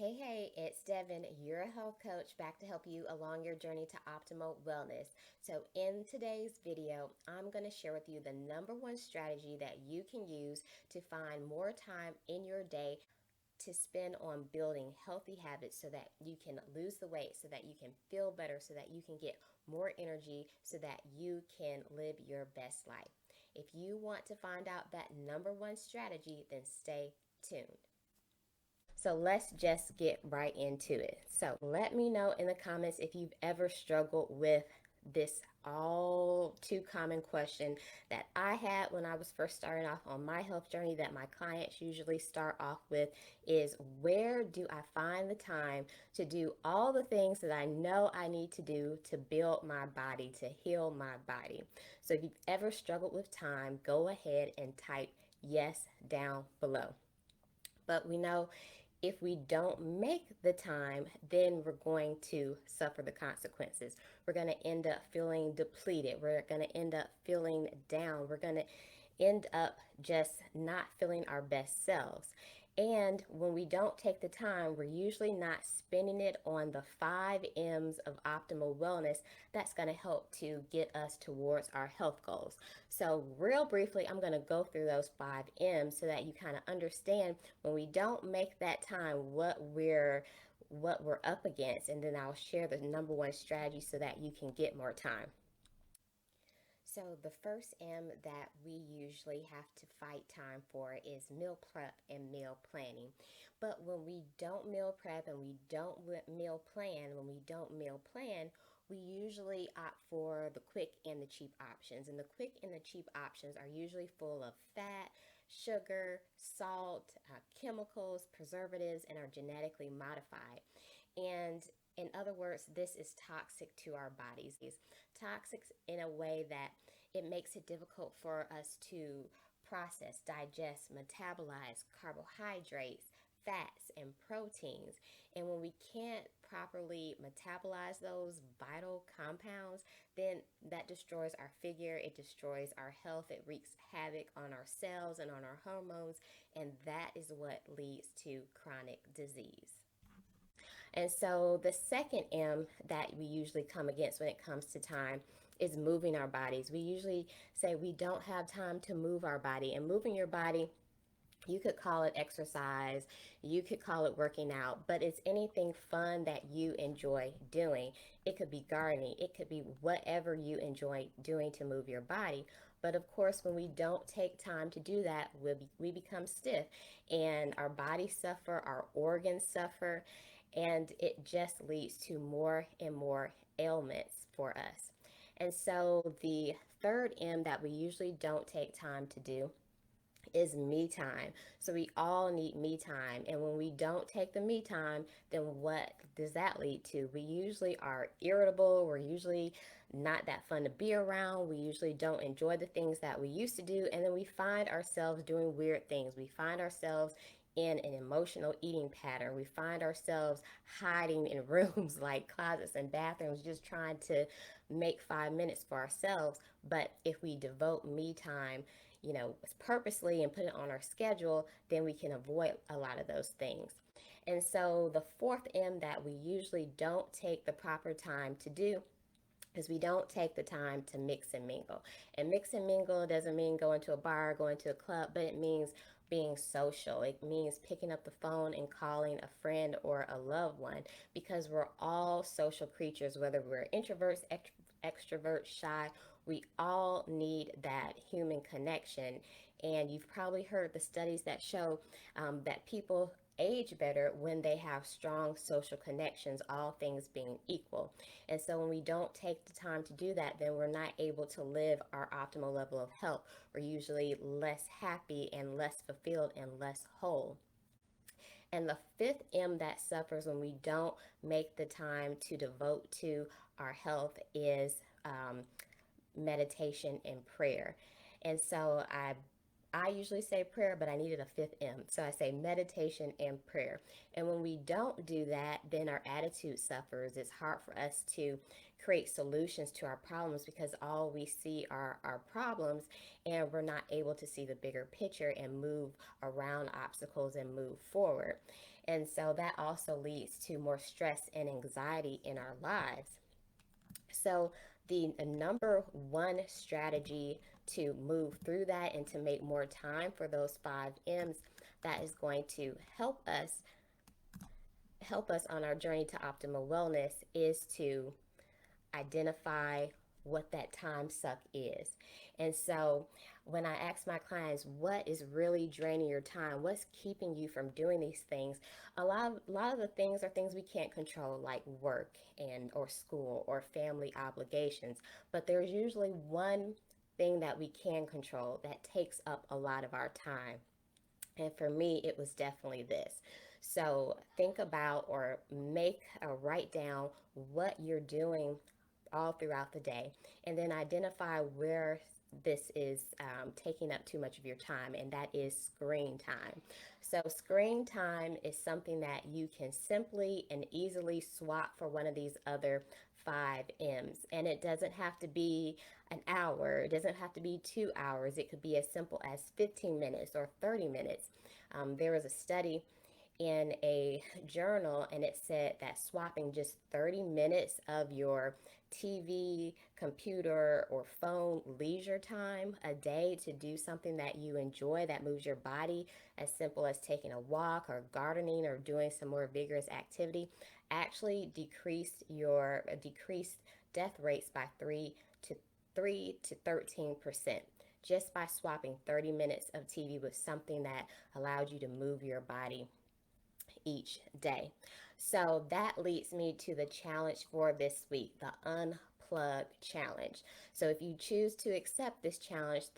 Hey, it's Devin, your health coach, back to help you along your journey to optimal wellness. So, in today's video, I'm going to share with you the number one strategy that you can use to find more time in your day to spend on building healthy habits so that you can lose the weight, so that you can feel better, so that you can get more energy, so that you can live your best life. If you want to find out that number one strategy, then stay tuned. So let's just get right into it. So let me know in the comments if you've ever struggled with this all too common question that I had when I was first starting off on my health journey, that my clients usually start off with, is where do I find the time to do all the things that I know I need to do to build my body, to heal my body? So if you've ever struggled with time, go ahead and type yes down below. But we know if we don't make the time, then we're going to suffer the consequences. We're going to end up feeling depleted. We're going to end up feeling down. We're going to end up just not feeling our best selves. And when we don't take the time, we're usually not spending it on the 5 M's of optimal wellness that's going to help to get us towards our health goals. So, real briefly, I'm going to go through those 5 M's so that you kind of understand when we don't make that time what we're up against, and then I'll share the number one strategy so that you can get more time. So, the first M that we usually have to fight time for is meal prep and meal planning. But when we don't meal prep and we don't meal plan, when we don't meal plan, we usually opt for the quick and the cheap options. And the quick and the cheap options are usually full of fat, sugar, salt, chemicals, preservatives, and are genetically modified. And in other words, this is toxic to our bodies. Toxic in a way that it makes it difficult for us to process, digest, metabolize carbohydrates, fats, and proteins. And when we can't properly metabolize those vital compounds, then that destroys our figure, it destroys our health, it wreaks havoc on our cells and on our hormones, and that is what leads to chronic disease. And so the second M that we usually come against when it comes to time is moving our bodies. We usually say we don't have time to move our body, and moving your body, you could call it exercise, you could call it working out, but it's anything fun that you enjoy doing. It could be gardening, it could be whatever you enjoy doing to move your body. But of course, when we don't take time to do that, we become stiff and our bodies suffer, our organs suffer, and it just leads to more and more ailments for us. And so the third M that we usually don't take time to do is me time. So we all need me time. And when we don't take the me time, then what does that lead to? We usually are irritable. We're usually not that fun to be around. We usually don't enjoy the things that we used to do. And then we find ourselves doing weird things. We find ourselves in an emotional eating pattern. We find ourselves hiding in rooms like closets and bathrooms, just trying to make 5 minutes for ourselves. But if we devote me time, purposely and put it on our schedule, then we can avoid a lot of those things. And so the fourth M that we usually don't take the proper time to do is we don't take the time to mix and mingle. And mix and mingle doesn't mean going to a bar, going to a club, but it means being social. It means picking up the phone and calling a friend or a loved one, because we're all social creatures, whether we're introverts, extroverts, shy. We all need that human connection. And you've probably heard the studies that show that people age better when they have strong social connections, all things being equal. And so when we don't take the time to do that, then we're not able to live our optimal level of health. We're usually less happy and less fulfilled and less whole. And the fifth M that suffers when we don't make the time to devote to our health is meditation and prayer. And so I I usually say prayer, but I needed a fifth M. So I say meditation and prayer. And when we don't do that, then our attitude suffers. It's hard for us to create solutions to our problems because all we see are our problems, and we're not able to see the bigger picture and move around obstacles and move forward. And so that also leads to more stress and anxiety in our lives. So, the number one strategy to move through that and to make more time for those five M's that is going to help us on our journey to optimal wellness is to identify what that time suck is. And so when I ask my clients what is really draining your time, what's keeping you from doing these things, a lot of the things are things we can't control, like work and or school or family obligations. But there's usually one thing that we can control that takes up a lot of our time. And for me, it was definitely this. So think about or make or write down what you're doing all throughout the day, and then identify where this is taking up too much of your time, and that is screen time. So, screen time is something that you can simply and easily swap for one of these other five M's. And it doesn't have to be an hour, it doesn't have to be 2 hours, it could be as simple as 15 minutes or 30 minutes. There was a study in a journal, and it said that swapping just 30 minutes of your TV, computer, or phone leisure time a day to do something that you enjoy that moves your body, as simple as taking a walk or gardening or doing some more vigorous activity, actually decreased death rates by 3 to 13% just by swapping 30 minutes of TV with something that allowed you to move your body each day. So that leads me to the challenge for this week, the unplug challenge. So if you choose to accept this challenge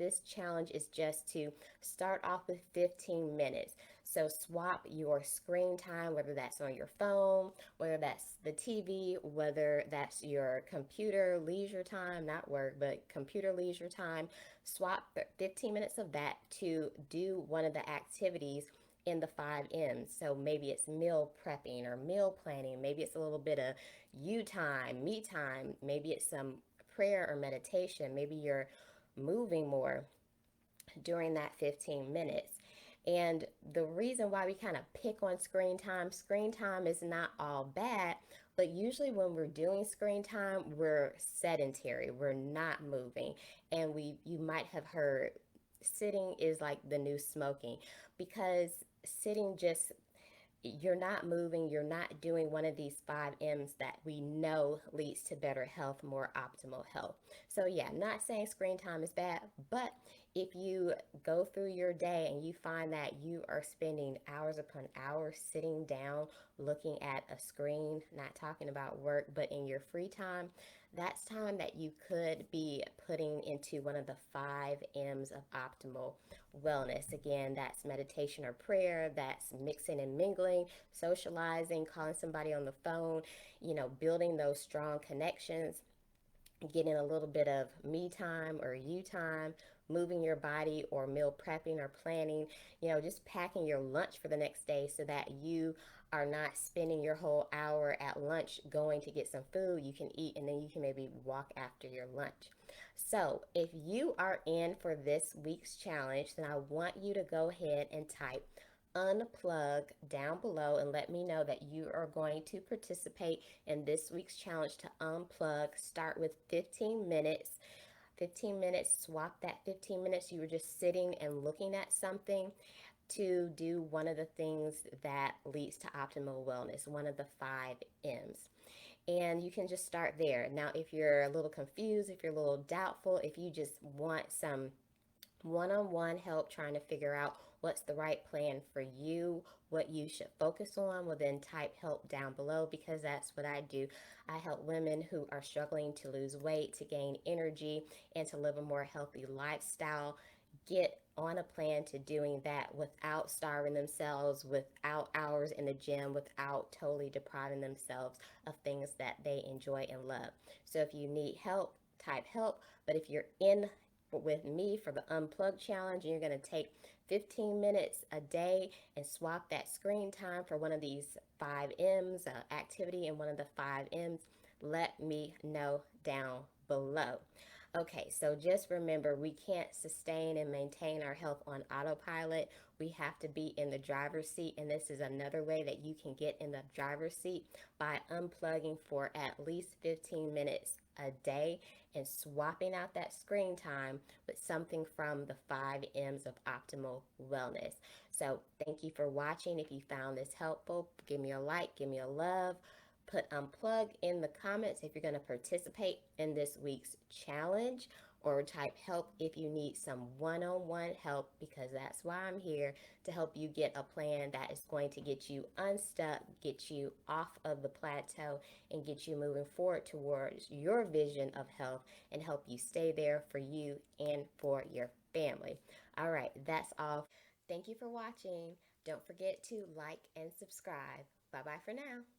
is just to start off with 15 minutes. So swap your screen time, whether that's on your phone, whether that's the TV, whether that's your computer leisure time, not work, but computer leisure time. Swap 15 minutes of that to do one of the activities in the five M's. So maybe it's meal prepping or meal planning. Maybe it's a little bit of you time, me time. Maybe it's some prayer or meditation. Maybe you're moving more during that 15 minutes. And the reason why we kind of pick on screen time is not all bad, but usually when we're doing screen time, we're sedentary, we're not moving. And you might have heard sitting is like the new smoking, because sitting just, you're not moving, you're not doing one of these five M's that we know leads to better health, more optimal health. So, yeah, not saying screen time is bad, but if you go through your day and you find that you are spending hours upon hours sitting down looking at a screen, not talking about work, but in your free time, that's time that you could be putting into one of the five M's of optimal wellness. Again, that's meditation or prayer, that's mixing and mingling, socializing, calling somebody on the phone, building those strong connections, getting a little bit of me time or you time, moving your body or meal prepping or planning, just packing your lunch for the next day so that you are not spending your whole hour at lunch going to get some food you can eat, and then you can maybe walk after your lunch. So, if you are in for this week's challenge, then I want you to go ahead and type unplug down below and let me know that you are going to participate in this week's challenge to unplug. Start with 15 minutes. 15 minutes, swap that 15 minutes you were just sitting and looking at something to do one of the things that leads to optimal wellness, one of the five M's. And you can just start there. Now, if you're a little confused, if you're a little doubtful, if you just want some one-on-one help trying to figure out what's the right plan for you, what you should focus on, well, then type help down below, because that's what I do. I help women who are struggling to lose weight, to gain energy, and to live a more healthy lifestyle get on a plan to doing that without starving themselves, without hours in the gym, without totally depriving themselves of things that they enjoy and love. So if you need help, type help. But if you're in with me for the unplug challenge, and you're going to take 15 minutes a day and swap that screen time for one of these 5 M's activity and one of the 5 M's, let me know down below. Okay, so just remember, we can't sustain and maintain our health on autopilot. We have to be in the driver's seat, and this is another way that you can get in the driver's seat by unplugging for at least 15 minutes a day and swapping out that screen time with something from the 5 M's of optimal wellness. So, thank you for watching. If you found this helpful, give me a like, give me a love. Put unplug in the comments if you're going to participate in this week's challenge, or type help if you need some one-on-one help, because that's why I'm here, to help you get a plan that is going to get you unstuck, get you off of the plateau, and get you moving forward towards your vision of health, and help you stay there for you and for your family. All right, that's all. Thank you for watching. Don't forget to like and subscribe. Bye bye for now.